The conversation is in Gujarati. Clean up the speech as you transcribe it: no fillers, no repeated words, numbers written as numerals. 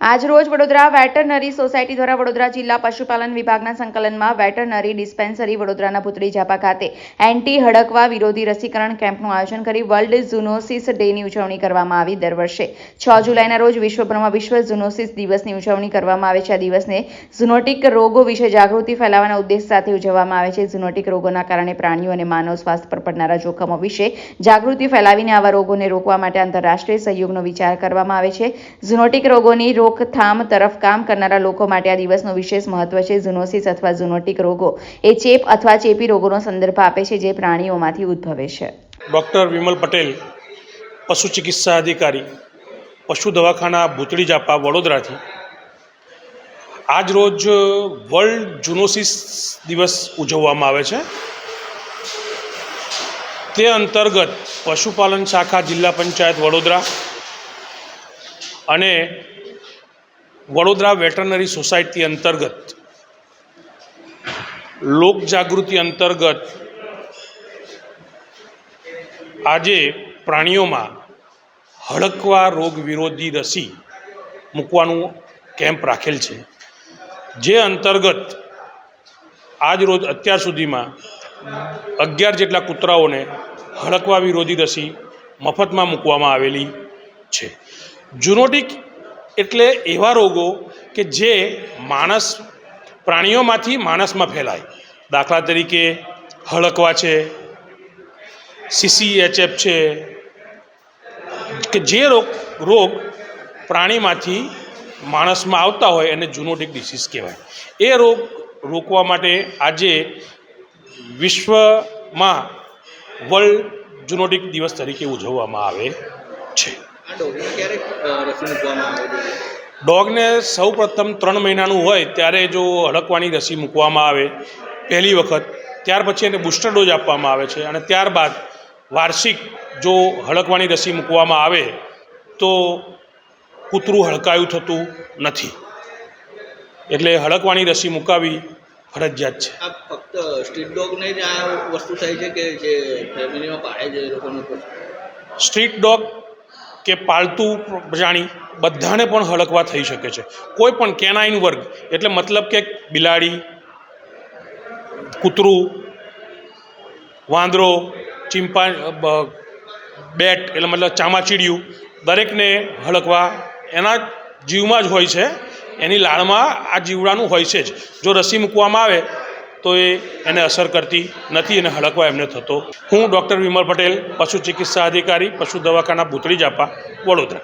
આજરોજ વડોદરા વેટરનરી સોસાયટી દ્વારા વડોદરા જિલ્લા પશુપાલન વિભાગના સંકલનમાં વેટરનરી ડિસ્પેન્સરી વડોદરાના પુતળી ઝાપા ખાતે એન્ટી હડકવા વિરોધી રસીકરણ કેમ્પનું આયોજન કરી વર્લ્ડ ઝૂનોસિસ ડેની ઉજવણી કરવામાં આવી। દર વર્ષે 6 જુલાઈના રોજ વિશ્વભરમાં વિશ્વ ઝૂનોસિસ દિવસની ઉજવણી કરવામાં આવે છે। આ દિવસને ઝૂનોટિક રોગો વિશે જાગૃતિ ફેલાવવાના ઉદ્દેશ સાથે ઉજવવામાં આવે છે। ઝૂનોટિક રોગોના કારણે પ્રાણીઓ અને માનવ સ્વાસ્થ્ય પર પડનારા જોખમો વિશે જાગૃતિ ફેલાવીને આવા રોગોને રોકવા માટે આંતરરાષ્ટ્રીય સહયોગનો વિચાર કરવામાં આવે છે। ઝૂનોટિક રોગોની રોકથામ તરફ કામ કરનારા લોકો માટે આ દિવસનું વિશેષ મહત્વ છે। ઝૂનોસિસ અથવા ઝૂનોટિક રોગો એ ચેપ અથવા ચેપી રોગોનો સંદર્ભ આપે છે જે પ્રાણીઓમાંથી ઉદ્ભવે છે। ડૉક્ટર વિમલ પટેલ, પશુ ચિકિત્સા અધિકારી, પશુ દવાખાના ભૂતળી ઝાપા, વડોદરાથી આજ રોજ વર્લ્ડ ઝૂનોસિસ દિવસ ઉજવવામાં આવે છે। તે અંતર્ગત પશુપાલન શાખા જિલ્લા પંચાયત વડોદરા અને વડોદરા વેટરનરી સોસાયટી અંતર્ગત લોકજાગૃતિ અંતર્ગત આજે પ્રાણીઓમાં હડકવા રોગ વિરોધી રસી મૂકવાનું કેમ્પ રાખેલ છે, જે અંતર્ગત આજ રોજ અત્યાર સુધીમાં 11 જેટલા કૂતરાઓને હડકવા વિરોધી રસી મફતમાં મૂકવામાં આવેલી છે। ઝૂનોટિક એટલે એવા રોગો કે જે પ્રાણીઓમાંથી માણસમાં ફેલાય। દાખલા તરીકે હડકવા છે, CCHF છે, કે જે રોગ પ્રાણીમાંથી માણસમાં આવતા હોય એને ઝૂનોટિક ડિસીઝ કહેવાય। એ રોગ રોકવા માટે આજે વિશ્વમાં વર્લ્ડ ઝૂનોટિક દિવસ તરીકે ઉજવવામાં આવે છે। ડોગને સૌ પ્રથમ 3 મહિનાનું હોય ત્યારે જો હડકવાની રસી મૂકવામાં આવે પહેલી વખત, ત્યાર પછી એને બૂસ્ટર ડોઝ આપવામાં આવે છે અને ત્યારબાદ વાર્ષિક જો હડકવાની રસી મૂકવામાં આવે તો કૂતરું હડકાયું થતું નથી, એટલે હડકવાની રસી મુકાવી ફરજિયાત છે। આ ફક્ત સ્ટ્રીટ ડોગને જ આ વસ્તુ થાય છે કે જે ફેમિલીમાં પાળે છે એ લોકોને? સ્ટ્રીટ ડોગ કે પાલતુ પ્રાણી બધાને પણ હડકવા થઈ શકે છે। કોઈ પણ કેનાઇન વર્ગ એટલે મતલબ કે બિલાડી, કૂતરું, વાંદરો, બેટ એટલે મતલબ ચામાચીડિયું, દરેકને હડકવા એના જીવમાં જ હોય છે, એની લાળમાં આ જીવડાનું હોય છે જ। જો રસી મૂકવામાં આવે તો એને અસર કરતી નથી અને હડકવા એમને થતો। હું ડૉક્ટર વિમલ પટેલ, પશુ ચિકિત્સા અધિકારી, પશુ દવાખાના ભૂતળી ઝાપા, વડોદરા।